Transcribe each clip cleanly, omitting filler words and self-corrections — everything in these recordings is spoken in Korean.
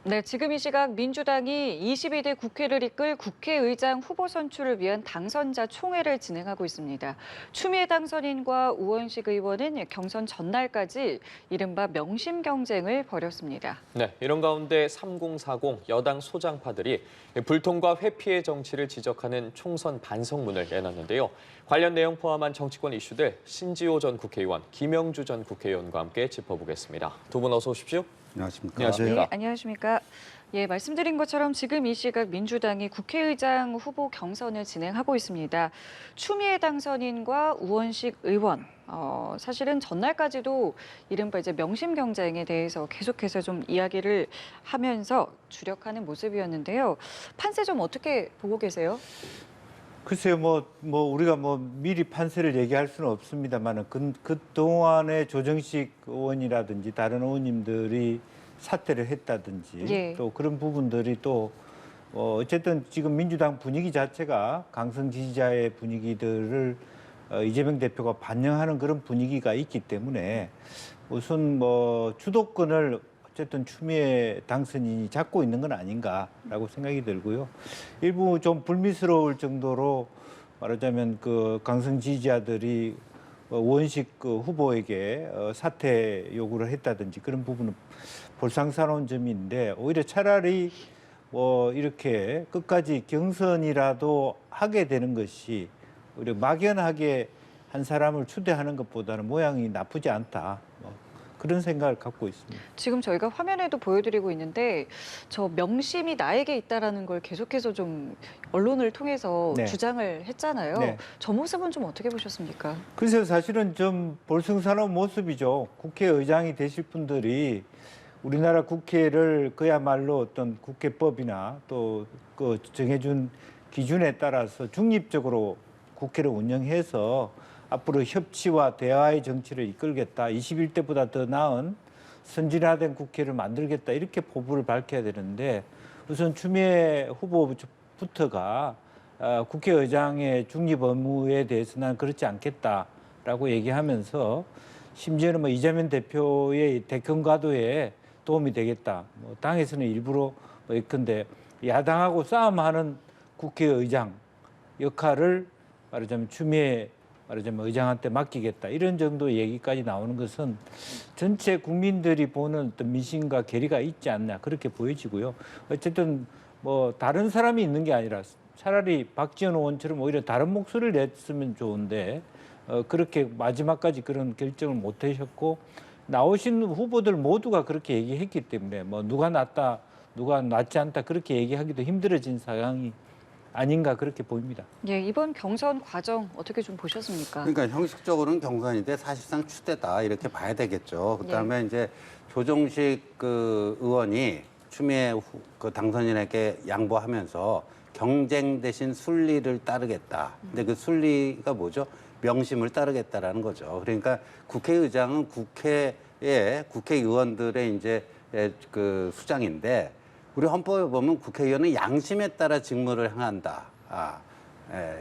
네, 지금 이 시각 민주당이 22대 국회를 이끌 국회의장 후보 선출을 위한 당선자 총회를 진행하고 있습니다. 추미애 당선인과 우원식 의원은 경선 전날까지 이른바 명심 경쟁을 벌였습니다. 네, 이런 가운데 3040 여당 소장파들이 불통과 회피의 정치를 지적하는 총선 반성문을 내놨는데요. 관련 내용 포함한 정치권 이슈들 신지호 전 국회의원, 김영주 전 국회의원과 함께 짚어보겠습니다. 두 분 어서 오십시오. 안녕하십니까. 안녕하십니까. 네, 안녕하십니까. 예, 말씀드린 것처럼 지금 이 시각 민주당이 국회의장 후보 경선을 진행하고 있습니다. 추미애 당선인과 우원식 의원, 사실은 전날까지도 이른바 이제 명심 경쟁에 대해서 계속해서 좀 이야기를 하면서 주력하는 모습이었는데요. 판세 좀 어떻게 보고 계세요? 글쎄요, 우리가 미리 판세를 얘기할 수는 없습니다만, 그동안에 조정식 의원이라든지 다른 의원님들이 사퇴를 했다든지, 예. 또 그런 부분들이 어쨌든 지금 민주당 분위기 자체가 강성 지지자의 분위기들을 이재명 대표가 반영하는 그런 분위기가 있기 때문에 우선 주도권을 어쨌든 추미애 당선인이 잡고 있는 건 아닌가라고 생각이 들고요. 일부 좀 불미스러울 정도로 말하자면 그 강성 지지자들이 우원식 후보에게 사퇴 요구를 했다든지 그런 부분은 볼상사나운 점이 있는데, 오히려 차라리 이렇게 끝까지 경선이라도 하게 되는 것이 오히려 막연하게 한 사람을 추대하는 것보다는 모양이 나쁘지 않다. 그런 생각을 갖고 있습니다. 지금 저희가 화면에도 보여드리고 있는데 저 명심이 나에게 있다라는 걸 계속해서 좀 언론을 통해서 네. 주장을 했잖아요. 네. 저 모습은 좀 어떻게 보셨습니까? 글쎄요, 사실은 좀 볼썽사나운 모습이죠. 국회의장이 되실 분들이 우리나라 국회를 그야말로 어떤 국회법이나 또 그 정해준 기준에 따라서 중립적으로 국회를 운영해서 앞으로 협치와 대화의 정치를 이끌겠다. 21대보다 더 나은 선진화된 국회를 만들겠다. 이렇게 포부를 밝혀야 되는데, 우선 추미애 후보부터가 국회의장의 중립 의무에 대해서 난 그렇지 않겠다라고 얘기하면서, 심지어는 이재명 대표의 대권 가도에 도움이 되겠다. 당에서는 일부러 예컨대 야당하고 싸움하는 국회의장 역할을 말하자면 추미애 의장한테 맡기겠다, 이런 정도 얘기까지 나오는 것은 전체 국민들이 보는 어떤 민심과 괴리가 있지 않나, 그렇게 보여지고요. 어쨌든 다른 사람이 있는 게 아니라 차라리 박지원 의원처럼 오히려 다른 목소리를 냈으면 좋은데 그렇게 마지막까지 그런 결정을 못 하셨고, 나오신 후보들 모두가 그렇게 얘기했기 때문에 누가 낫다, 누가 낫지 않다 그렇게 얘기하기도 힘들어진 상황이 아닌가, 그렇게 보입니다. 예, 이번 경선 과정 어떻게 좀 보셨습니까? 그러니까 형식적으로는 경선인데 사실상 추대다, 이렇게 봐야 되겠죠. 그다음에 이제 조정식 그 의원이 추미애 그 당선인에게 양보하면서 경쟁 대신 순리를 따르겠다. 근데 그 순리가 뭐죠? 명심을 따르겠다라는 거죠. 그러니까 국회의장은 국회의원들의 이제 그 수장인데, 우리 헌법에 보면 국회의원은 양심에 따라 직무를 행한다.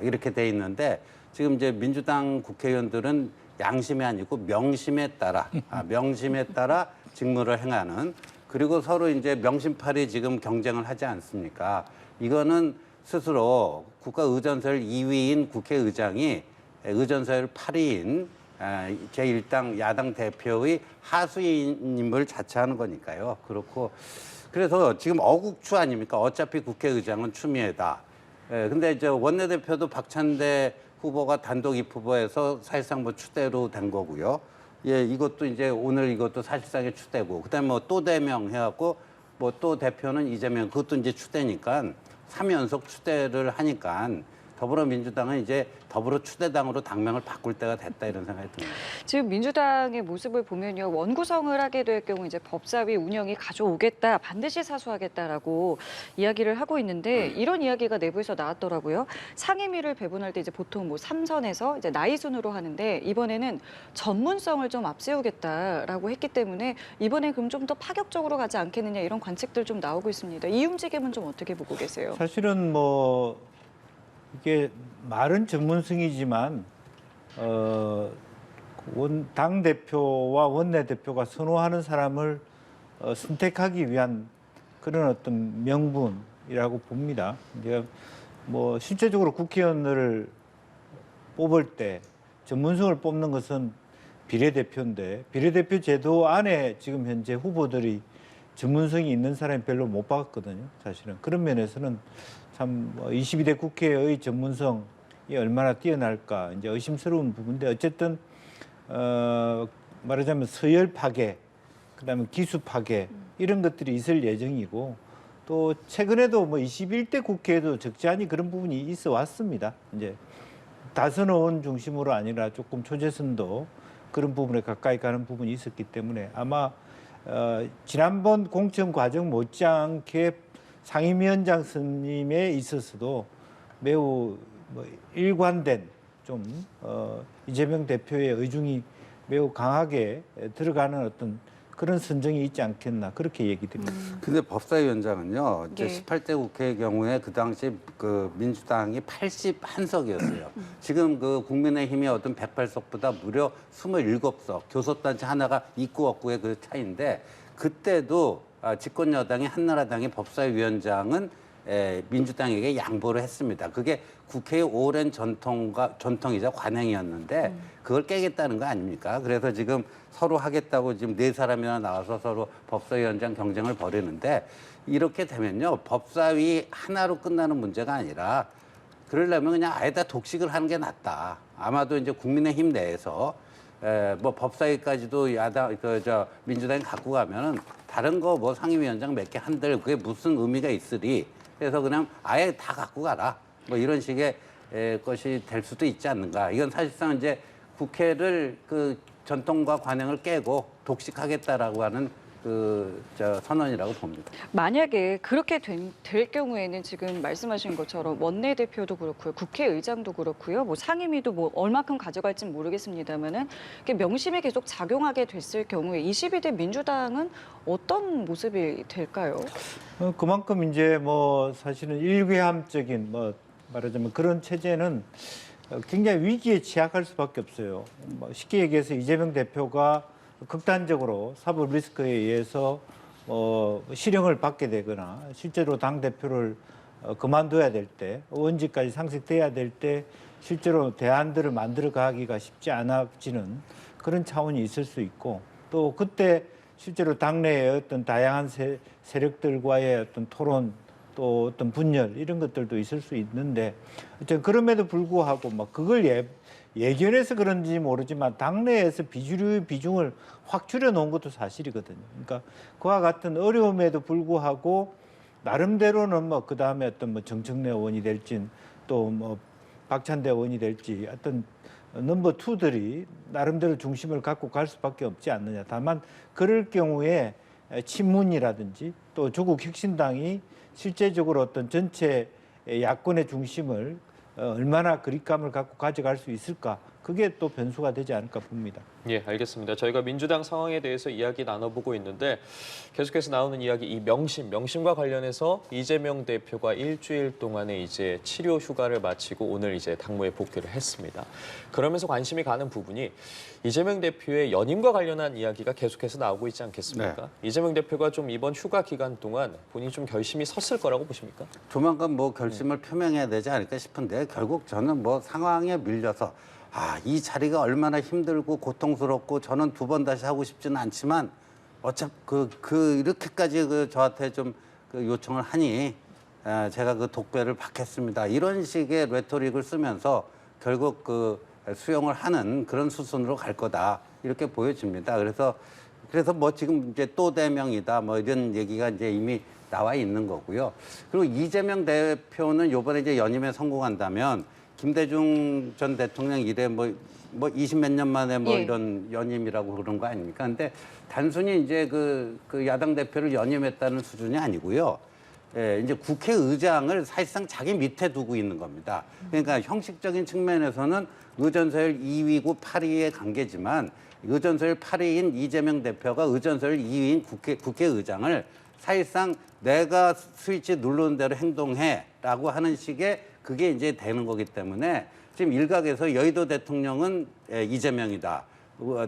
이렇게 돼 있는데, 지금 이제 민주당 국회의원들은 양심이 아니고 명심에 따라, 명심에 따라 직무를 행하는, 그리고 서로 이제 명심팔이 지금 경쟁을 하지 않습니까? 이거는 스스로 국가의전설 2위인 국회의장이 의전설 8위인 제1당 야당 대표의 하수인임을 자처하는 거니까요. 그렇고, 그래서 지금 어국추 아닙니까? 어차피 국회의장은 추미애다. 근데 이제 원내대표도 박찬대 후보가 단독 입후보에서 사실상 추대로 된 거고요. 예, 이것도 이제 오늘 이것도 사실상의 추대고, 그다음에 또 대명해갖고 또 대표는 이재명, 그것도 이제 추대니까 3연속 추대를 하니까 더불어민주당은 이제 더불어 추대당으로 당명을 바꿀 때가 됐다, 이런 생각이 듭니다. 지금 민주당의 모습을 보면요, 원구성을 하게 될 경우 이제 법사위 운영이 가져오겠다, 반드시 사수하겠다라고 이야기를 하고 있는데, 이런 이야기가 내부에서 나왔더라고요. 상임위를 배분할 때 이제 보통 3선에서 이제 나이 순으로 하는데, 이번에는 전문성을 좀 앞세우겠다라고 했기 때문에 이번에 그럼 좀 더 파격적으로 가지 않겠느냐, 이런 관측들 좀 나오고 있습니다. 이 움직임은 좀 어떻게 보고 계세요? 사실은 이게 말은 전문성이지만 당 대표와 원내 대표가 선호하는 사람을 선택하기 위한 그런 어떤 명분이라고 봅니다. 이제 뭐 실제적으로 국회의원을 뽑을 때 전문성을 뽑는 것은 비례대표인데 비례대표 제도 안에 지금 현재 후보들이 전문성이 있는 사람이 별로 못 봤거든요. 사실은 그런 면에서는 참 22대 국회의 전문성이 얼마나 뛰어날까 이제 의심스러운 부분인데 어쨌든 말하자면 서열 파괴, 그다음에 기수 파괴 이런 것들이 있을 예정이고 또 최근에도 뭐 21대 국회에도 적지 않이 그런 부분이 있어 왔습니다. 이제 다선 의원 중심으로 아니라 조금 초재선도 그런 부분에 가까이 가는 부분이 있었기 때문에 아마 지난번 공천 과정 못지않게 상임위원장 선임에 있어서도 매우 뭐 일관된 좀 이재명 대표의 의중이 매우 강하게 들어가는 어떤 그런 선정이 있지 않겠나 그렇게 얘기드립니다. 근데 법사위원장은요, 이제 네. 18대 국회의 경우에 그 당시 그 민주당이 81석이었어요. 지금 그 국민의힘이 얻은 108석보다 무려 27석, 교섭단체 하나가 있고 없고의 그 차이인데 그때도 집권 여당이 한나라당의 법사위원장은 민주당에게 양보를 했습니다. 그게 국회의 오랜 전통이자 관행이었는데 그걸 깨겠다는 거 아닙니까? 그래서 지금 서로 하겠다고 지금 4사람이나 나와서 서로 법사위원장 경쟁을 벌이는데 이렇게 되면요, 법사위 하나로 끝나는 문제가 아니라 그러려면 그냥 아예 다 독식을 하는 게 낫다. 아마도 이제 국민의힘 내에서 뭐 법사위까지도 민주당이 갖고 가면은 다른 거 뭐 상임위원장 몇 개 한들 그게 무슨 의미가 있으리. 그래서 그냥 아예 다 갖고 가라. 뭐 이런 식의 것이 될 수도 있지 않는가. 이건 사실상 이제 국회를 그 전통과 관행을 깨고 독식하겠다라고 하는 선언이라고 봅니다. 만약에 그렇게 될 경우에는 지금 말씀하신 것처럼 원내대표도 그렇고요, 국회의장도 그렇고요, 뭐 상임위도 뭐 얼마큼 가져갈지는 모르겠습니다만은 명심이 계속 작용하게 됐을 경우에 22대 민주당은 어떤 모습이 될까요? 그만큼 이제 뭐 사실은 일괴함적인 뭐 말하자면 그런 체제는 굉장히 위기에 취약할 수밖에 없어요. 뭐 쉽게 얘기해서 이재명 대표가 극단적으로 사법 리스크에 의해서 실형을 받게 되거나 실제로 당 대표를 그만둬야 될 때, 의원직까지 상실돼야 될 때 실제로 대안들을 만들어 가기가 쉽지 않아지는 그런 차원이 있을 수 있고 또 그때 실제로 당내의 어떤 다양한 세력들과의 어떤 토론 또 어떤 분열 이런 것들도 있을 수 있는데 어쨌든 그럼에도 불구하고 막 그걸 예견해서 그런지 모르지만 당내에서 비주류의 비중을 확 줄여놓은 것도 사실이거든요. 그러니까 그와 같은 어려움에도 불구하고 나름대로는 뭐 그 다음에 어떤 뭐 정청래 의원이 될지 또 뭐 박찬대 의원이 될지 어떤 넘버 투들이 나름대로 중심을 갖고 갈 수밖에 없지 않느냐. 다만 그럴 경우에 친문이라든지 또 조국 혁신당이 실제적으로 어떤 전체 야권의 중심을 얼마나 그립감을 갖고 가져갈 수 있을까? 그게 또 변수가 되지 않을까 봅니다. 예, 알겠습니다. 저희가 민주당 상황에 대해서 이야기 나눠보고 있는데 계속해서 나오는 이야기 이 명심과 관련해서 이재명 대표가 일주일 동안의 이제 치료 휴가를 마치고 오늘 이제 당무에 복귀를 했습니다. 그러면서 관심이 가는 부분이 이재명 대표의 연임과 관련한 이야기가 계속해서 나오고 있지 않겠습니까? 네. 이재명 대표가 좀 이번 휴가 기간 동안 본인이 좀 결심이 섰을 거라고 보십니까? 조만간 뭐 결심을 표명해야 되지 않을까 싶은데 결국 저는 뭐 상황에 밀려서 이 자리가 얼마나 힘들고 고통스럽고 저는 2번 다시 하고 싶지는 않지만 어차피 이렇게까지 저한테 좀 요청을 하니 제가 그 독배를 받겠습니다. 이런 식의 레토릭을 쓰면서 결국 수용을 하는 그런 수순으로 갈 거다 이렇게 보여집니다. 그래서 뭐 지금 이제 또 대명이다 뭐 이런 얘기가 이제 이미 나와 있는 거고요. 그리고 이재명 대표는 이번에 이제 연임에 성공한다면 김대중 전 대통령 이래 뭐 20몇 년 만에 뭐 예. 이런 연임이라고 그런 거 아닙니까? 근데 단순히 이제 그 야당 대표를 연임했다는 수준이 아니고요. 이제 국회의장을 사실상 자기 밑에 두고 있는 겁니다. 그러니까 형식적인 측면에서는 의전서열 2위고 8위의 관계지만 의전서열 8위인 이재명 대표가 의전서열 2위인 국회의장을 사실상 내가 스위치 누르는 대로 행동해라고 하는 식의 그게 이제 되는 거기 때문에 지금 일각에서 여의도 대통령은 이재명이다.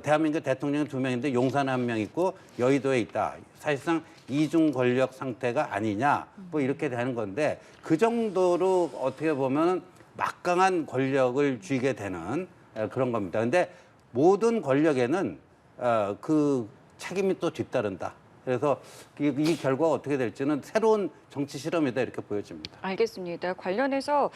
대한민국 대통령이 2명인데 용산에 1명 있고 여의도에 있다. 사실상 이중 권력 상태가 아니냐 뭐 이렇게 되는 건데 그 정도로 어떻게 보면 막강한 권력을 쥐게 되는 그런 겁니다. 근데 모든 권력에는 그 책임이 또 뒤따른다. 그래서 이 결과가 어떻게 될지는 새로운 정치 실험이다 이렇게 보여집니다. 알겠습니다. 관련해서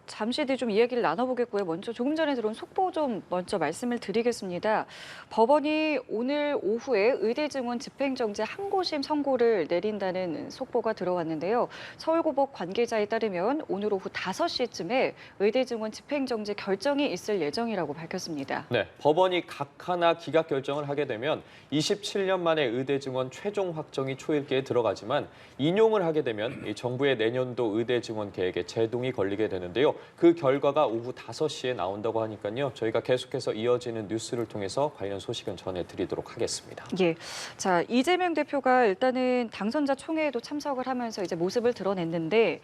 잠시 뒤 좀 이야기를 나눠보겠고요. 먼저 조금 전에 들어온 속보 좀 먼저 말씀을 드리겠습니다. 법원이 오늘 오후에 의대 증원 집행정지 항고심 선고를 내린다는 속보가 들어왔는데요. 서울고법 관계자에 따르면 오늘 오후 5시쯤에 의대 증원 집행정지 결정이 있을 예정이라고 밝혔습니다. 네, 법원이 각 하나 기각 결정을 하게 되면 27년 만에 의대 증원 최종 확정이 초읽기에 들어가지만 인용을 하게 되면 이 정부의 내년도 의대 증원 계획에 제동이 걸리게 되는데요. 그 결과가 오후 5시에 나온다고 하니까요. 저희가 계속해서 이어지는 뉴스를 통해서 관련 소식은 전해드리도록 하겠습니다. 예, 자 이재명 대표가 일단은 당선자 총회에도 참석을 하면서 이제 모습을 드러냈는데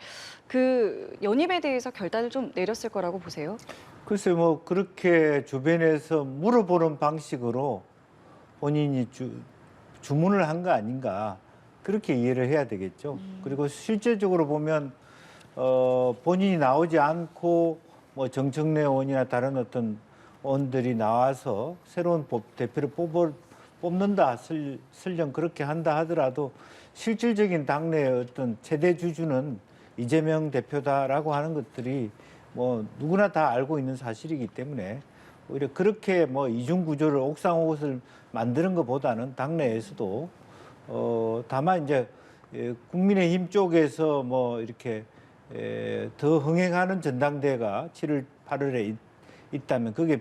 그 연임에 대해서 결단을 좀 내렸을 거라고 보세요? 글쎄 뭐 그렇게 주변에서 물어보는 방식으로 본인이 주문을 한 거 아닌가 그렇게 이해를 해야 되겠죠. 그리고 실제적으로 보면 본인이 나오지 않고 뭐 정청래 의원이나 다른 어떤 의원들이 나와서 새로운 대표를 뽑는다 설령 그렇게 한다 하더라도 실질적인 당내의 어떤 최대 주주는 이재명 대표다라고 하는 것들이 뭐 누구나 다 알고 있는 사실이기 때문에 오히려 그렇게 뭐 이중 구조를 옥상옷을 만드는 것보다는 당내에서도 다만 이제 국민의힘 쪽에서 뭐 이렇게 더 흥행하는 전당대회가 7월 8월에 있다면 그게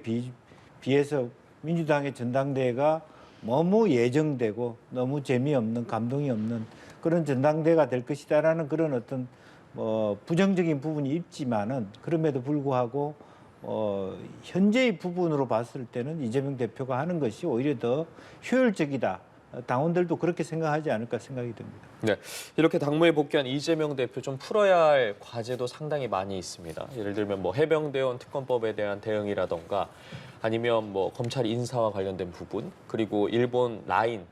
비해서 민주당의 전당대회가 너무 예정되고 너무 재미없는 감동이 없는 그런 전당대회가 될 것이다라는 그런 어떤 부정적인 부분이 있지만은 그럼에도 불구하고 현재의 부분으로 봤을 때는 이재명 대표가 하는 것이 오히려 더 효율적이다. 당원들도 그렇게 생각하지 않을까 생각이 듭니다. 네, 이렇게 당무에 복귀한 이재명 대표 좀 풀어야 할 과제도 상당히 많이 있습니다. 예를 들면 뭐 해병대원 특검법에 대한 대응이라던가 아니면 뭐 검찰 인사와 관련된 부분 그리고 일본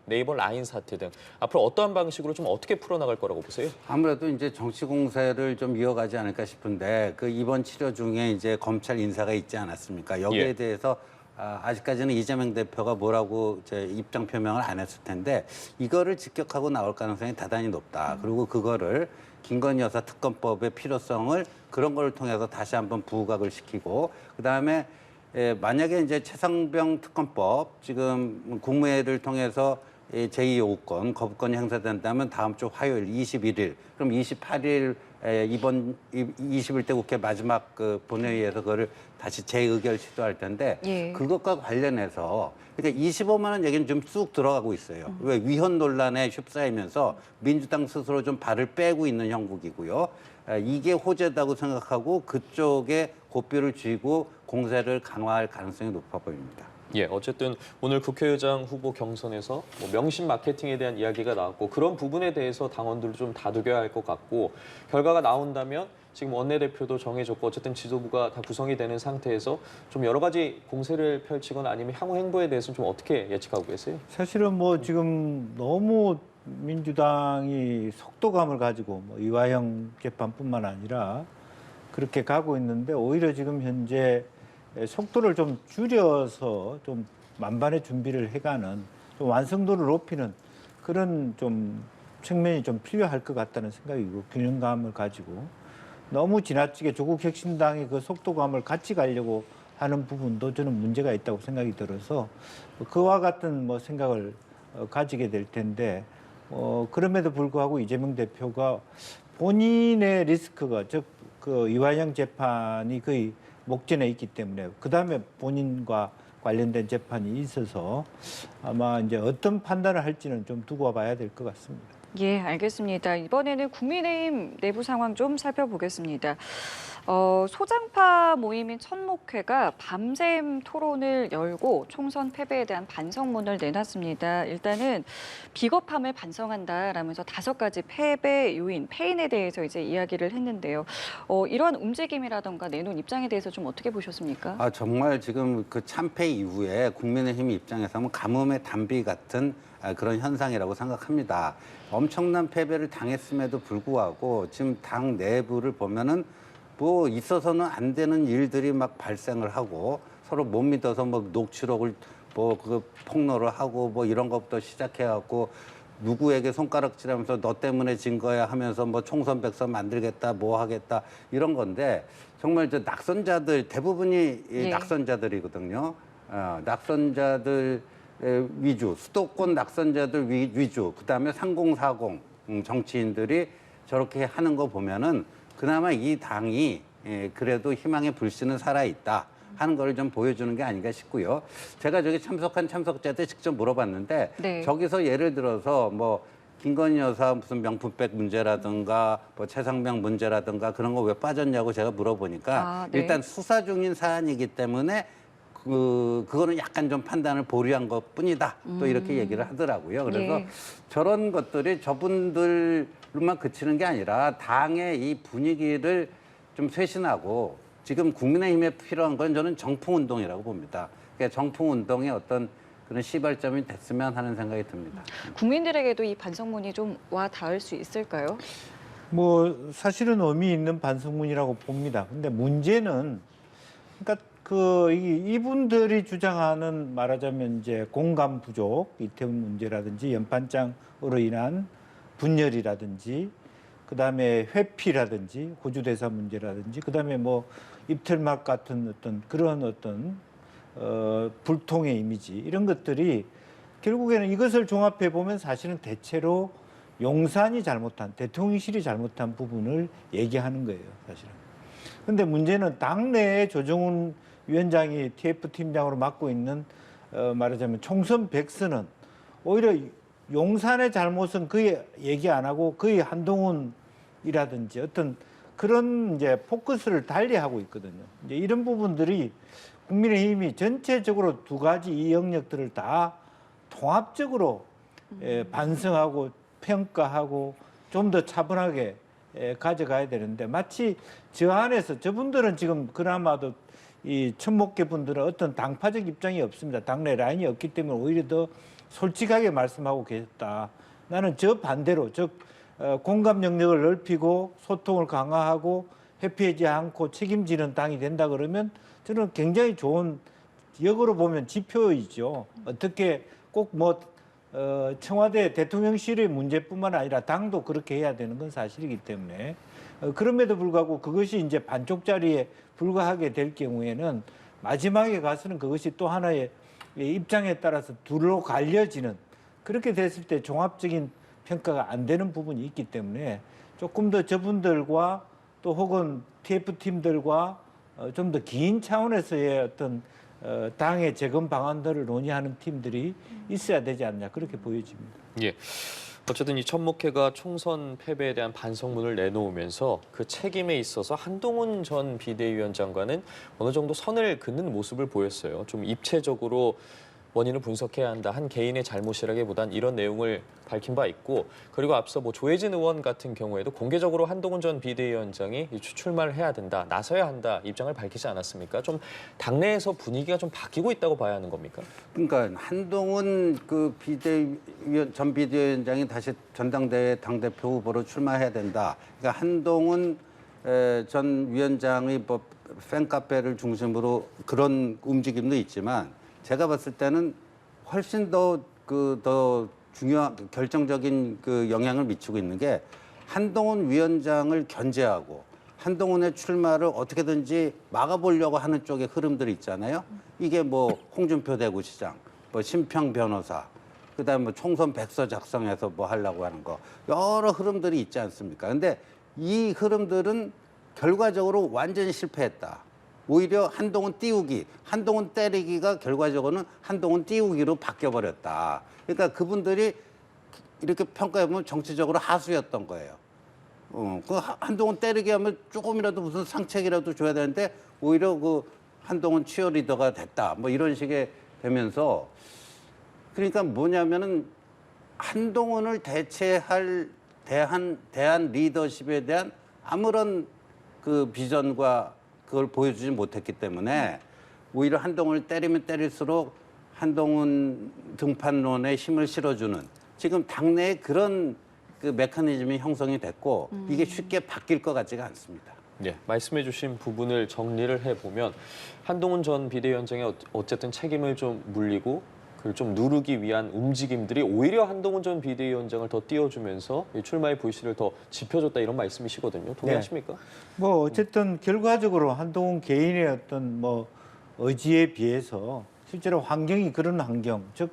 네이버 라인 사태 등 앞으로 어떠한 방식으로 좀 어떻게 풀어나갈 거라고 보세요? 아무래도 이제 정치 공세를 좀 이어가지 않을까 싶은데 그 이번 치료 중에 이제 검찰 인사가 있지 않았습니까? 여기에 예. 대해서 아직까지는 이재명 대표가 뭐라고 이제 입장 표명을 안 했을 텐데 이거를 직격하고 나올 가능성이 대단히 높다. 그리고 그거를 김건희 여사 특검법의 필요성을 그런 걸 통해서 다시 한번 부각을 시키고 그다음에 만약에 이제 최상병 특검법 지금 국무회의를 통해서 제2요구권 거부권이 행사된다면 다음 주 화요일 21일 그럼 28일 이번 21대 국회 마지막 그 본회의에서 그거를 다시 재의결 시도할 텐데 예. 그것과 관련해서 그러니까 25만 원 얘기는 좀 쑥 들어가고 있어요. 왜 위헌 논란에 휩싸이면서 민주당 스스로 좀 발을 빼고 있는 형국이고요. 이게 호재다고 생각하고 그쪽에 고삐를 쥐고 공세를 강화할 가능성이 높아 보입니다. 예, 어쨌든 오늘 국회의장 후보 경선에서 뭐 명심 마케팅에 대한 이야기가 나왔고 그런 부분에 대해서 당원들도 좀 다독여야 할 것 같고 결과가 나온다면 지금 원내대표도 정해졌고 어쨌든 지도부가 다 구성이 되는 상태에서 좀 여러 가지 공세를 펼치거나 아니면 향후 행보에 대해서는 좀 어떻게 예측하고 계세요? 사실은 뭐 지금 너무 민주당이 속도감을 가지고 뭐 이화영 재판뿐만 아니라 그렇게 가고 있는데 오히려 지금 현재 속도를 좀 줄여서 좀 만반의 준비를 해가는 좀 완성도를 높이는 그런 좀 측면이 좀 필요할 것 같다는 생각이고 균형감을 가지고 너무 지나치게 조국 혁신당의 그 속도감을 같이 가려고 하는 부분도 저는 문제가 있다고 생각이 들어서 그와 같은 뭐 생각을 가지게 될 텐데 그럼에도 불구하고 이재명 대표가 본인의 리스크가 즉 그 이화영 재판이 거의 목전에 있기 때문에 그 다음에 본인과 관련된 재판이 있어서 아마 이제 어떤 판단을 할지는 좀 두고 봐야 될 것 같습니다. 예, 알겠습니다. 이번에는 국민의힘 내부 상황 좀 살펴보겠습니다. 소장파 모임인 천목회가 밤샘 토론을 열고 총선 패배에 대한 반성문을 내놨습니다. 일단은 비겁함을 반성한다라면서 5가지 패배 요인, 패인에 대해서 이제 이야기를 했는데요. 이러한 움직임이라던가 내놓은 입장에 대해서 좀 어떻게 보셨습니까? 아, 정말 지금 그 참패 이후에 국민의힘 입장에서 하면 가뭄의 단비 같은 그런 현상이라고 생각합니다. 엄청난 패배를 당했음에도 불구하고 지금 당 내부를 보면은 뭐 있어서는 안 되는 일들이 막 발생을 하고 서로 못 믿어서 뭐 녹취록을 뭐 그 폭로를 하고 뭐 이런 것부터 시작해갖고 누구에게 손가락질하면서 너 때문에 진 거야 하면서 뭐 총선 백선 만들겠다 뭐 하겠다 이런 건데 정말 저 낙선자들 대부분이 이 예. 낙선자들이거든요. 낙선자들 위주, 수도권 낙선자들 위주, 그다음에 3040 정치인들이 저렇게 하는 거 보면은 그나마 이 당이 그래도 희망의 불씨는 살아있다 하는 걸 좀 보여주는 게 아닌가 싶고요. 제가 저기 참석한 참석자한테 직접 물어봤는데 네. 저기서 예를 들어서 뭐 김건희 여사 무슨 명품백 문제라든가 뭐 최상병 문제라든가 그런 거 왜 빠졌냐고 제가 물어보니까 네. 일단 수사 중인 사안이기 때문에 그거는 약간 좀 판단을 보류한 것 뿐이다. 또 이렇게 얘기를 하더라고요. 그래서 예. 저런 것들이 저분들만 그치는 게 아니라 당의 이 분위기를 좀 쇄신하고 지금 국민의힘에 필요한 건 저는 정풍운동이라고 봅니다. 그러니까 정풍운동의 어떤 그런 시발점이 됐으면 하는 생각이 듭니다. 국민들에게도 이 반성문이 좀 와 닿을 수 있을까요? 뭐 사실은 의미 있는 반성문이라고 봅니다. 근데 문제는 그러니까 이분들이 주장하는 말하자면 이제 공감 부족, 이태원 문제라든지 연판장으로 인한 분열이라든지 그다음에 회피라든지 호주 대사 문제라든지 그다음에 뭐 입틀막 같은 그런 불통의 이미지 이런 것들이 결국에는 이것을 종합해 보면 사실은 대체로 용산이 잘못한 대통령실이 잘못한 부분을 얘기하는 거예요, 사실은. 근데 문제는 당내에 조정훈 위원장이 TF팀장으로 맡고 있는 말하자면 총선 백서는 오히려 용산의 잘못은 거의 얘기 안 하고 거의 한동훈이라든지 어떤 그런 이제 포커스를 달리하고 있거든요. 이제 이런 부분들이 국민의힘이 전체적으로 2가지 이 영역들을 다 통합적으로 반성하고 평가하고 좀 더 차분하게 가져가야 되는데 마치 저 안에서 저분들은 지금 그나마도 이 천목계 분들은 어떤 당파적 입장이 없습니다. 당내 라인이 없기 때문에 오히려 더 솔직하게 말씀하고 계셨다. 나는 저 반대로 즉 공감 영역을 넓히고 소통을 강화하고 회피하지 않고 책임지는 당이 된다 그러면 저는 굉장히 좋은 역으로 보면 지표이죠. 어떻게 꼭 뭐 청와대 대통령실의 문제뿐만 아니라 당도 그렇게 해야 되는 건 사실이기 때문에 그럼에도 불구하고 그것이 이제 반쪽짜리에 불과하게 될 경우에는 마지막에 가서는 그것이 또 하나의 입장에 따라서 둘로 갈려지는 그렇게 됐을 때 종합적인 평가가 안 되는 부분이 있기 때문에 조금 더 저분들과 또 혹은 TF팀들과 좀 더 긴 차원에서의 어떤 당의 재건 방안들을 논의하는 팀들이 있어야 되지 않냐 그렇게 보여집니다. 예. 어쨌든 이 천목회가 총선 패배에 대한 반성문을 내놓으면서 그 책임에 있어서 한동훈 전 비대위원장과는 어느 정도 선을 긋는 모습을 보였어요. 좀 입체적으로 원인을 분석해야 한다. 한 개인의 잘못이라기보단 이런 내용을 밝힌 바 있고 그리고 앞서 뭐 조혜진 의원 같은 경우에도 공개적으로 한동훈 전 비대위원장이 추출마를 해야 된다. 나서야 한다. 입장을 밝히지 않았습니까? 좀 당내에서 분위기가 좀 바뀌고 있다고 봐야 하는 겁니까? 그러니까 한동훈 그 전 비대위원장이 다시 전당대회 당대표 후보로 출마해야 된다. 그러니까 한동훈 전 위원장의 뭐 팬카페를 중심으로 그런 움직임도 있지만 제가 봤을 때는 훨씬 더 중요한 결정적인 그 영향을 미치고 있는 게 한동훈 위원장을 견제하고 한동훈의 출마를 어떻게든지 막아보려고 하는 쪽의 흐름들이 있잖아요. 이게 뭐 홍준표 대구시장, 뭐 심평 변호사, 그다음에 뭐 총선 백서 작성해서 뭐 하려고 하는 거 여러 흐름들이 있지 않습니까? 근데 이 흐름들은 결과적으로 완전히 실패했다. 오히려 한동훈 띄우기, 한동훈 때리기가 결과적으로는 한동훈 띄우기로 바뀌어버렸다. 그러니까 그분들이 이렇게 평가해보면 정치적으로 하수였던 거예요. 그 한동훈 때리게 하면 조금이라도 무슨 상책이라도 줘야 되는데 오히려 그 한동훈 치어리더가 됐다. 뭐 이런 식의 되면서 그러니까 뭐냐면은 한동훈을 대체할 대한 리더십에 대한 아무런 그 비전과 그걸 보여주지 못했기 때문에 오히려 한동훈을 때리면 때릴수록 한동훈 등판론에 힘을 실어주는 지금 당내에 그런 그 메커니즘이 형성이 됐고 이게 쉽게 바뀔 것 같지가 않습니다. 예, 말씀해주신 부분을 정리를 해보면 한동훈 전 비대위원장의 어쨌든 책임을 좀 물리고 그걸 좀 누르기 위한 움직임들이 오히려 한동훈 전 비대위원장을 더 띄워주면서 이 출마의 불씨를 더 지펴줬다 이런 말씀이시거든요. 동의하십니까? 뭐 어쨌든 결과적으로 한동훈 개인의 어떤 뭐 의지에 비해서 실제로 환경이 그런 환경, 즉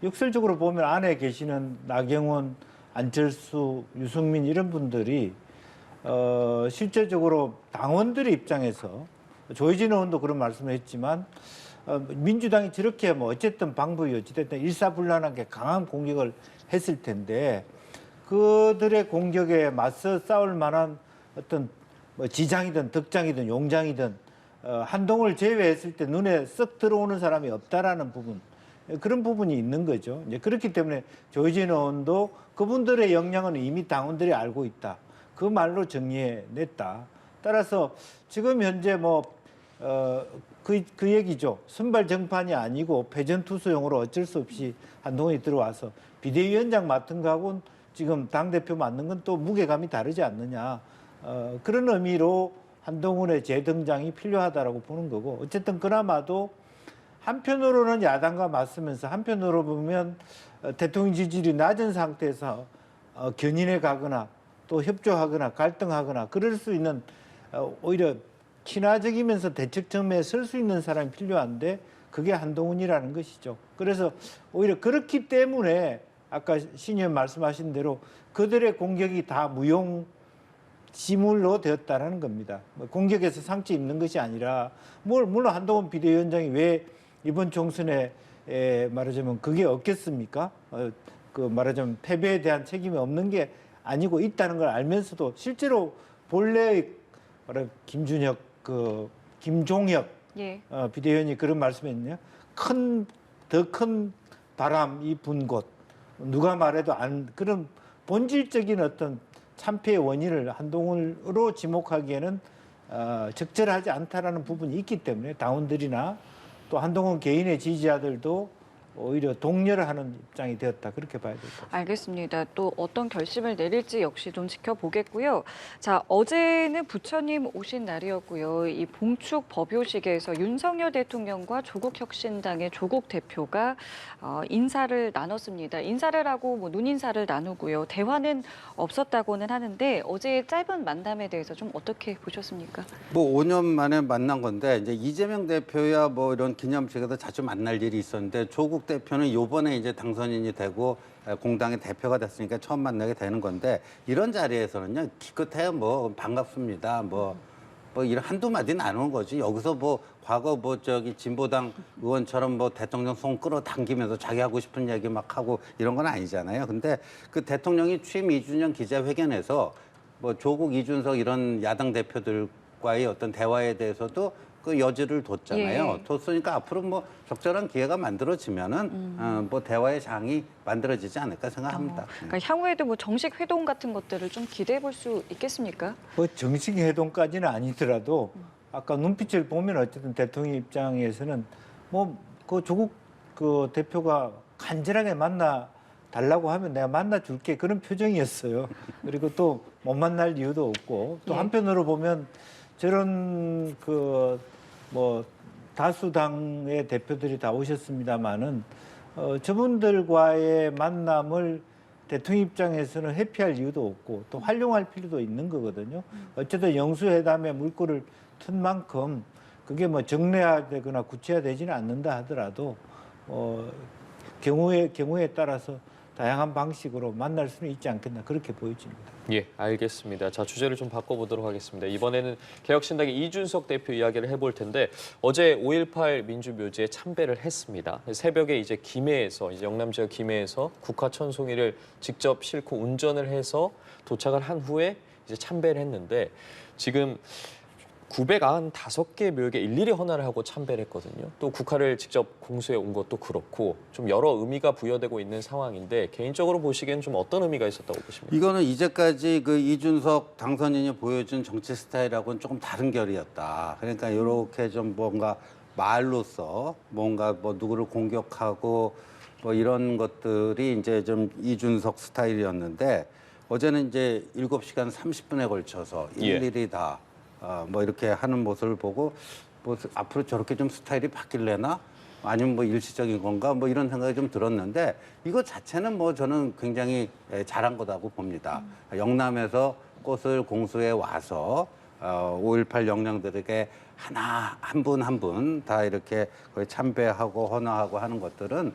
역설적으로 보면 안에 계시는 나경원, 안철수, 유승민 이런 분들이 실제적으로 당원들의 입장에서 조희진 의원도 그런 말씀을 했지만 민주당이 저렇게 뭐 어쨌든 방법이 어찌됐든 일사불란하게 강한 공격을 했을 텐데 그들의 공격에 맞서 싸울 만한 어떤 뭐 지장이든 덕장이든 용장이든 한동훈을 제외했을 때 눈에 썩 들어오는 사람이 없다라는 부분 그런 부분이 있는 거죠. 이제 그렇기 때문에 조희진 의원도 그분들의 역량은 이미 당원들이 알고 있다. 그 말로 정리해냈다. 따라서 지금 현재 그 얘기죠. 선발 정판이 아니고 패전 투수용으로 어쩔 수 없이 한동훈이 들어와서 비대위원장 맡은 거하고는 지금 당대표 맡는 건 또 무게감이 다르지 않느냐. 그런 의미로 한동훈의 재등장이 필요하다라고 보는 거고 어쨌든 그나마도 한편으로는 야당과 맞서면서 한편으로 보면 대통령 지지율이 낮은 상태에서 견인해 가거나 또 협조하거나 갈등하거나 그럴 수 있는 오히려 친화적이면서 대척점에 설 수 있는 사람이 필요한데 그게 한동훈이라는 것이죠. 그래서 오히려 그렇기 때문에 아까 신 의원 말씀하신 대로 그들의 공격이 다 무용 지물로 되었다는 겁니다. 공격에서 상처 입는 것이 아니라 물론 한동훈 비대위원장이 왜 이번 총선에 말하자면 그게 없겠습니까? 그 말하자면 패배에 대한 책임이 없는 게 아니고 있다는 걸 알면서도 실제로 본래의 김종혁 예. 비대위원이 그런 말씀했네요. 더 큰 바람이 분 곳 누가 말해도 그런 본질적인 어떤 참패의 원인을 한동훈으로 지목하기에는 적절하지 않다라는 부분이 있기 때문에 당원들이나 또 한동훈 개인의 지지자들도 오히려 동료를 하는 입장이 되었다. 그렇게 봐야 될 것 같습니다. 알겠습니다. 또 어떤 결심을 내릴지 역시 좀 지켜보겠고요. 자, 어제는 부처님 오신 날이었고요. 이 봉축 법요식에서 윤석열 대통령과 조국혁신당의 조국 대표가 인사를 나눴습니다. 인사를 하고 눈인사를 나누고요. 대화는 없었다고는 하는데 어제의 짧은 만남에 대해서 좀 어떻게 보셨습니까? 뭐 5년 만에 만난 건데 이제 이재명 대표야 뭐 이런 기념식에서 자주 만날 일이 있었는데 조국 대표는 요번에 이제 당선인이 되고 공당의 대표가 됐으니까 처음 만나게 되는 건데 이런 자리에서는요 기껏해야 뭐 반갑습니다 뭐 이런 한두 마디 나누는 거지 여기서 뭐 과거 진보당 의원처럼 뭐 대통령 손 끌어당기면서 자기 하고 싶은 얘기 막 하고 이런 건 아니잖아요. 근데 그 대통령이 취임 2주년 기자회견에서 뭐 조국 이준석 이런 야당 대표들과의 어떤 대화에 대해서도 그 여지를 뒀잖아요. 예. 뒀으니까 앞으로 뭐 적절한 기회가 만들어지면은 뭐 대화의 장이 만들어지지 않을까 생각합니다. 그러니까 향후에도 뭐 정식 회동 같은 것들을 좀 기대해 볼 수 있겠습니까? 뭐 정식 회동까지는 아니더라도 아까 눈빛을 보면 어쨌든 대통령 입장에서는 뭐 그 조국 그 대표가 간절하게 만나 달라고 하면 내가 만나 줄게 그런 표정이었어요. 그리고 또 못 만날 이유도 없고 또 예. 한편으로 보면 저런 뭐 다수당의 대표들이 다 오셨습니다마는 저분들과의 만남을 대통령 입장에서는 회피할 이유도 없고 또 활용할 필요도 있는 거거든요. 어쨌든 영수회담에 물꼬를 튼 만큼 그게 뭐 정례화되거나 구체화되지는 않는다 하더라도 경우에 따라서 다양한 방식으로 만날 수는 있지 않겠나 그렇게 보여집니다. 예, 알겠습니다. 자, 주제를 좀 바꿔보도록 하겠습니다. 이번에는 개혁신당의 이준석 대표 이야기를 해볼 텐데 어제 5.18 민주묘지에 참배를 했습니다. 새벽에 이제 김해에서, 이제 영남 지역 김해에서 국화 천송이를 직접 싣고 운전을 해서 도착을 한 후에 이제 참배를 했는데 지금 995개 묘역에 일일이 헌화를 하고 참배를 했거든요. 또 국화를 직접 공수해 온 것도 그렇고 좀 여러 의미가 부여되고 있는 상황인데 개인적으로 보시기엔 좀 어떤 의미가 있었다고 보십니까? 이거는 이제까지 그 이준석 당선인이 보여준 정치 스타일하고는 조금 다른 결이었다. 그러니까 이렇게 좀 뭔가 말로써 뭔가 뭐 누구를 공격하고 뭐 이런 것들이 이제 좀 이준석 스타일이었는데 어제는 이제 7시간 30분에 걸쳐서 일일이 다 뭐 이렇게 하는 모습을 보고 뭐 앞으로 저렇게 좀 스타일이 바뀔래나 아니면 뭐 일시적인 건가 뭐 이런 생각이 좀 들었는데 이거 자체는 뭐 저는 굉장히 잘한 거다고 봅니다. 영남에서 꽃을 공수해 와서 5.18 영령들에게 하나 한 분 한 분 다 이렇게 거의 참배하고 헌화하고 하는 것들은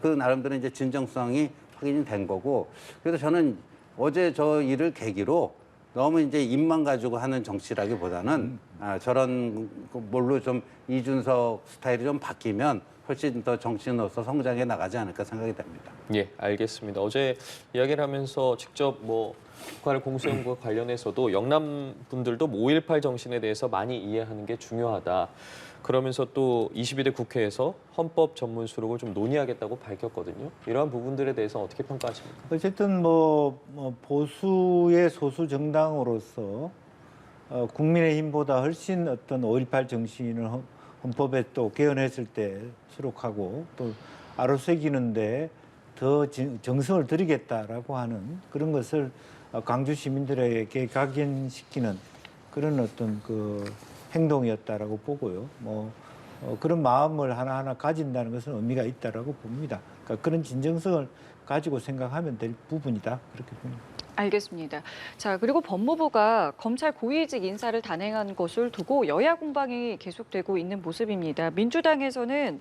그 나름대로 이제 진정성이 확인이 된 거고 그래서 저는 어제 저 일을 계기로 너무 이제 입만 가지고 하는 정치라기보다는 저런 뭘로 좀 이준석 스타일이 좀 바뀌면 훨씬 더 정치인으로서 성장해 나가지 않을까 생각이 됩니다. 예, 알겠습니다. 어제 이야기를 하면서 직접 뭐 국화를 공수한 것과 관련해서도 영남 분들도 5.18 정신에 대해서 많이 이해하는 게 중요하다. 그러면서 또 22대 국회에서 헌법 전문 수록을 좀 논의하겠다고 밝혔거든요. 이러한 부분들에 대해서 어떻게 평가하십니까? 어쨌든 뭐 보수의 소수 정당으로서 국민의힘보다 훨씬 어떤 5.18 정신을 헌법에 또 개헌했을 때 수록하고 또 아로새기는데 더 정성을 들이겠다라고 하는 그런 것을 광주 시민들에게 각인시키는 그런 어떤 그 행동이었다라고 보고요. 뭐 그런 마음을 하나하나 가진다는 것은 의미가 있다라고 봅니다. 그러니까 그런 진정성을 가지고 생각하면 될 부분이다 그렇게 봅니다. 알겠습니다. 자, 그리고 법무부가 검찰 고위직 인사를 단행한 것을 두고 여야 공방이 계속되고 있는 모습입니다. 민주당에서는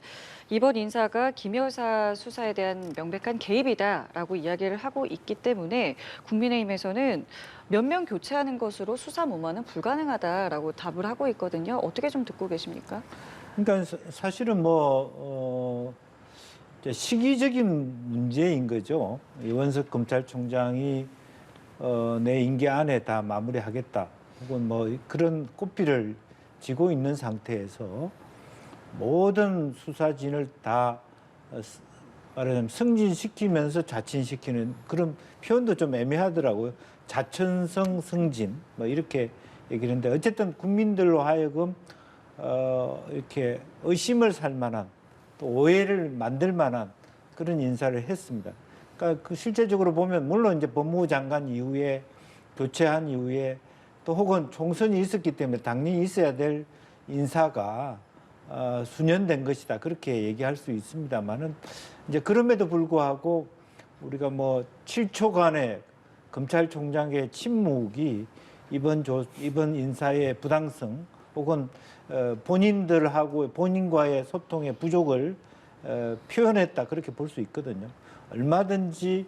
이번 인사가 김 여사 수사에 대한 명백한 개입이다라고 이야기를 하고 있기 때문에 국민의힘에서는 몇 명 교체하는 것으로 수사 무마는 불가능하다라고 답을 하고 있거든요. 어떻게 좀 듣고 계십니까? 그러니까 사실은 뭐 시기적인 문제인 거죠. 이원석 검찰총장이 내 임기 안에 다 마무리하겠다. 혹은 뭐 그런 꽃비를 쥐고 있는 상태에서 모든 수사진을 다 말하자면 승진시키면서 자친시키는 그런 표현도 좀 애매하더라고요. 자천성 승진 뭐 이렇게 얘기를 했는데 어쨌든 국민들로 하여금 이렇게 의심을 살 만한 또 오해를 만들 만한 그런 인사를 했습니다. 그러니까 그 실제적으로 보면 물론 이제 법무부 장관 이후에 교체한 이후에 또 혹은 총선이 있었기 때문에 당연히 있어야 될 인사가 수년된 것이다 그렇게 얘기할 수 있습니다만은 이제 그럼에도 불구하고 우리가 뭐 7초간의 검찰총장의 침묵이 이번 인사의 부당성 혹은 본인들하고 본인과의 소통의 부족을 표현했다 그렇게 볼 수 있거든요. 얼마든지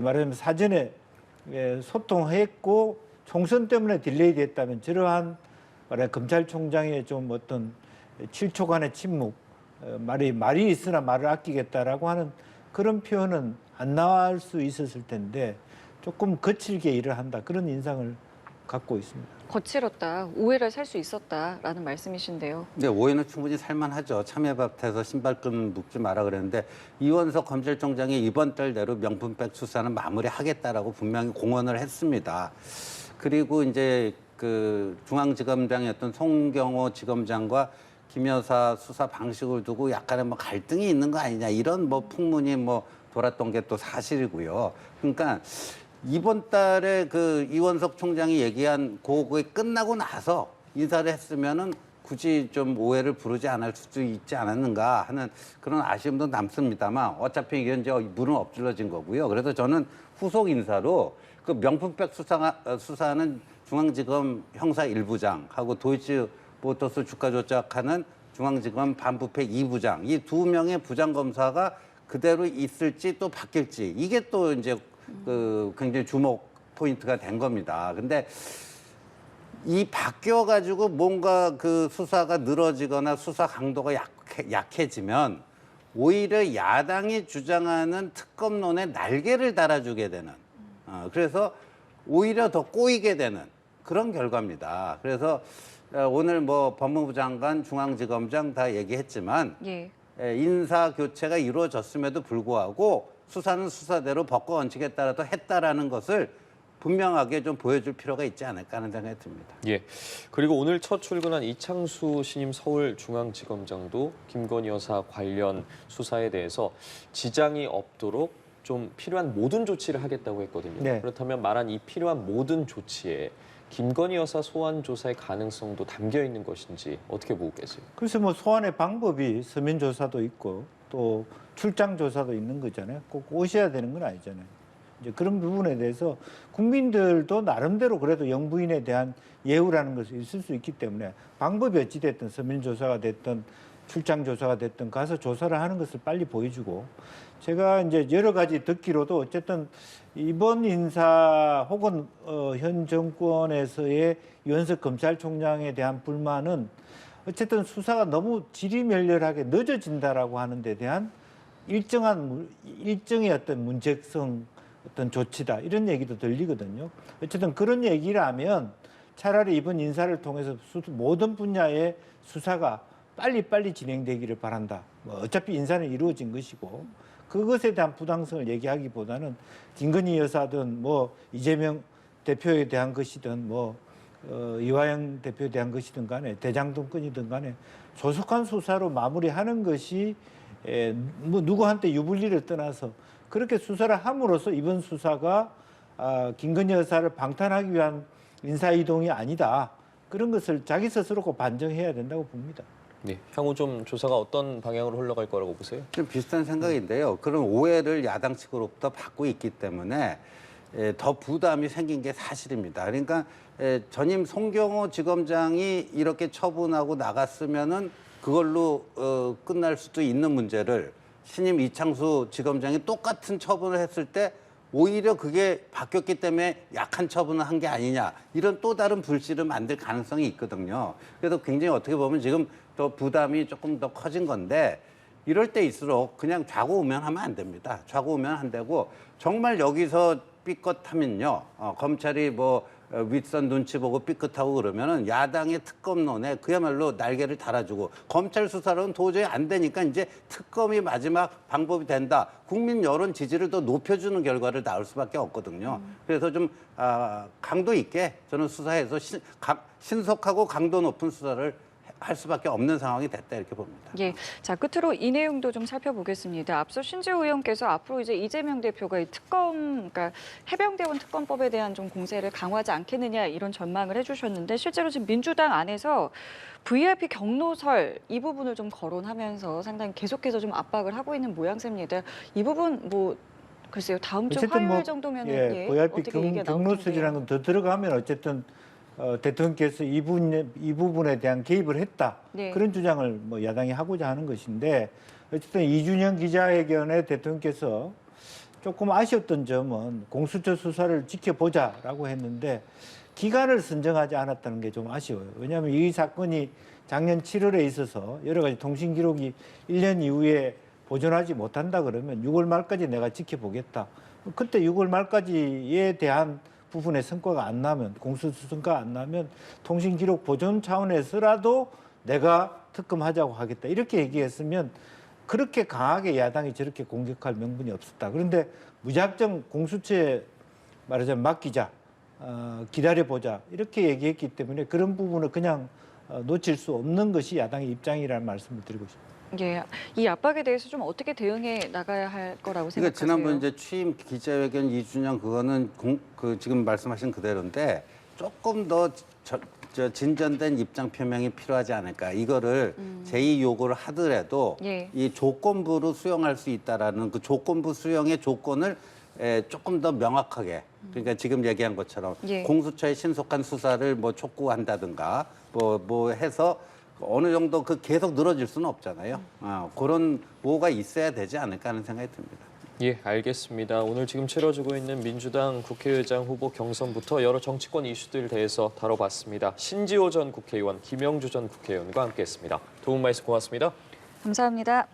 말하자면 사전에 소통했고 총선 때문에 딜레이 됐다면 저러한 검찰총장의 좀 어떤 7초간의 침묵 말이 있으나 말을 아끼겠다라고 하는 그런 표현은 안 나올 수 있었을 텐데 조금 거칠게 일을 한다 그런 인상을 갖고 있습니다. 거칠었다, 오해를 살 수 있었다라는 말씀이신데요. 근데 오해는 충분히 살만하죠. 참외밭에서 신발끈 묶지 마라 그랬는데 이원석 검찰총장이 이번 달 내로 명품백 수사는 마무리하겠다라고 분명히 공언을 했습니다. 그리고 이제 그 중앙지검장이었던 송경호 지검장과 김 여사 수사 방식을 두고 약간의 뭐 갈등이 있는 거 아니냐 이런 뭐 풍문이 뭐 돌았던 게 또 사실이고요. 그러니까 이번 달에 그 이원석 총장이 얘기한 그게 끝나고 나서 인사를 했으면은 굳이 좀 오해를 부르지 않을 수도 있지 않았는가 하는 그런 아쉬움도 남습니다만 어차피 이건 이제 물은 엎질러진 거고요. 그래서 저는 후속 인사로 그 명품백 수사하는 중앙지검 형사 1부장하고 도이치모터스 주가 조작하는 중앙지검 반부패 2부장 이 두 명의 부장검사가 그대로 있을지 또 바뀔지 이게 또 이제 그 굉장히 주목 포인트가 된 겁니다. 근데 이 바뀌어가지고 뭔가 그 수사가 늘어지거나 수사 강도가 약해지면 오히려 야당이 주장하는 특검론에 날개를 달아주게 되는 그래서 오히려 더 꼬이게 되는 그런 결과입니다. 그래서 오늘 뭐 법무부 장관, 중앙지검장 다 얘기했지만 예. 인사 교체가 이루어졌음에도 불구하고 수사는 수사대로 법과 원칙에 따라서 했다라는 것을 분명하게 좀 보여줄 필요가 있지 않을까 하는 생각이 듭니다. 예. 그리고 오늘 첫 출근한 이창수 신임 서울중앙지검장도 김건희 여사 관련 수사에 대해서 지장이 없도록 좀 필요한 모든 조치를 하겠다고 했거든요. 네. 그렇다면 말한 이 필요한 모든 조치에 김건희 여사 소환 조사의 가능성도 담겨 있는 것인지 어떻게 보고 계세요? 그래서 뭐 소환의 방법이 서면 조사도 있고 또 출장 조사도 있는 거잖아요. 꼭 오셔야 되는 건 아니잖아요. 이제 그런 부분에 대해서 국민들도 나름대로 그래도 영부인에 대한 예우라는 것이 있을 수 있기 때문에 방법이 어찌 됐든 서면 조사가 됐든 출장 조사가 됐든 가서 조사를 하는 것을 빨리 보여주고 제가 이제 여러 가지 듣기로도 어쨌든 이번 인사 혹은 현 정권에서의 윤석열 검찰총장에 대한 불만은 어쨌든 수사가 너무 지리멸렬하게 늦어진다라고 하는 데 대한 일정의 어떤 문제성 어떤 조치다 이런 얘기도 들리거든요. 어쨌든 그런 얘기를 하면 차라리 이번 인사를 통해서 모든 분야의 수사가 빨리빨리 진행되기를 바란다. 뭐 어차피 인사는 이루어진 것이고 그것에 대한 부당성을 얘기하기보다는 김건희 여사든 뭐 이재명 대표에 대한 것이든 뭐 이화영 대표에 대한 것이든 간에 대장동건이든 간에 조속한 수사로 마무리하는 것이 뭐 누구한테 유불리를 떠나서 그렇게 수사를 함으로써 이번 수사가 김건희 여사를 방탄하기 위한 인사이동이 아니다. 그런 것을 자기 스스로 꼭 반증해야 된다고 봅니다. 네, 향후 좀 조사가 어떤 방향으로 흘러갈 거라고 보세요? 좀 비슷한 생각인데요. 그런 오해를 야당 측으로부터 받고 있기 때문에 더 부담이 생긴 게 사실입니다. 그러니까 전임 송경호 지검장이 이렇게 처분하고 나갔으면은 그걸로 끝날 수도 있는 문제를 신임 이창수 지검장이 똑같은 처분을 했을 때 오히려 그게 바뀌었기 때문에 약한 처분을 한 게 아니냐 이런 또 다른 불씨를 만들 가능성이 있거든요. 그래서 굉장히 어떻게 보면 지금 더 부담이 조금 더 커진 건데 이럴 때일수록 그냥 좌고우면하면 안 됩니다. 좌고우면 안 되고 정말 여기서 삐끗하면요 검찰이 뭐 윗선 눈치 보고 삐끗하고 그러면은 야당의 특검론에 그야말로 날개를 달아주고 검찰 수사로는 도저히 안 되니까 이제 특검이 마지막 방법이 된다. 국민 여론 지지를 더 높여주는 결과를 낳을 수밖에 없거든요. 그래서 좀 강도 있게 저는 수사에서 신속하고 강도 높은 수사를 할 수밖에 없는 상황이 됐다 이렇게 봅니다. 예, 자 끝으로 이 내용도 좀 살펴보겠습니다. 앞서 신지호 의원께서 앞으로 이제 이재명 대표가 이 특검, 그러니까 해병대원 특검법에 대한 좀 공세를 강화하지 않겠느냐 이런 전망을 해주셨는데 실제로 지금 민주당 안에서 VIP 경로설 이 부분을 좀 거론하면서 상당히 계속해서 좀 압박을 하고 있는 모양새입니다. 이 부분 뭐 글쎄요 다음 주 화요일 뭐, 정도면은 VIP 어떻게 얘기가 경로설이라는 건 더 들어가면 어쨌든. 대통령께서 이 부분에 대한 개입을 했다. 네. 그런 주장을 뭐 야당이 하고자 하는 것인데 어쨌든 이준영 기자회견에 대통령께서 조금 아쉬웠던 점은 공수처 수사를 지켜보자라고 했는데 기간을 선정하지 않았다는 게 좀 아쉬워요. 왜냐하면 이 사건이 작년 7월에 있어서 여러 가지 통신 기록이 1년 이후에 보존하지 못한다 그러면 6월 말까지 내가 지켜보겠다. 그때 6월 말까지에 대한 부분의 성과가 안 나면 공수처 성과가 안 나면 통신 기록 보존 차원에서라도 내가 특검하자고 하겠다 이렇게 얘기했으면 그렇게 강하게 야당이 저렇게 공격할 명분이 없었다. 그런데 무작정 공수처에 말하자면 맡기자, 기다려보자 이렇게 얘기했기 때문에 그런 부분을 그냥 놓칠 수 없는 것이 야당의 입장이라는 말씀을 드리고 싶습니다. 예, 이 압박에 대해서 좀 어떻게 대응해 나가야 할 거라고 생각하세요? 그러니까 지난번 이제 취임 기자회견 이준영 그거는 그 지금 말씀하신 그대로인데 조금 더 진전된 입장 표명이 필요하지 않을까. 이거를 제2 요구를 하더라도 예. 이 조건부로 수용할 수 있다라는 그 조건부 수용의 조건을 조금 더 명확하게 그러니까 지금 얘기한 것처럼 예. 공수처의 신속한 수사를 뭐 촉구한다든가 뭐 해서 어느 정도 그 계속 늘어질 수는 없잖아요. 그런 뭐가 있어야 되지 않을까 하는 생각이 듭니다. 예, 알겠습니다. 오늘 지금 치러지고 있는 민주당 국회의장 후보 경선부터 여러 정치권 이슈들 대해서 다뤄봤습니다. 신지호 전 국회의원, 김영주 전 국회의원과 함께했습니다. 도움 말씀 고맙습니다. 감사합니다.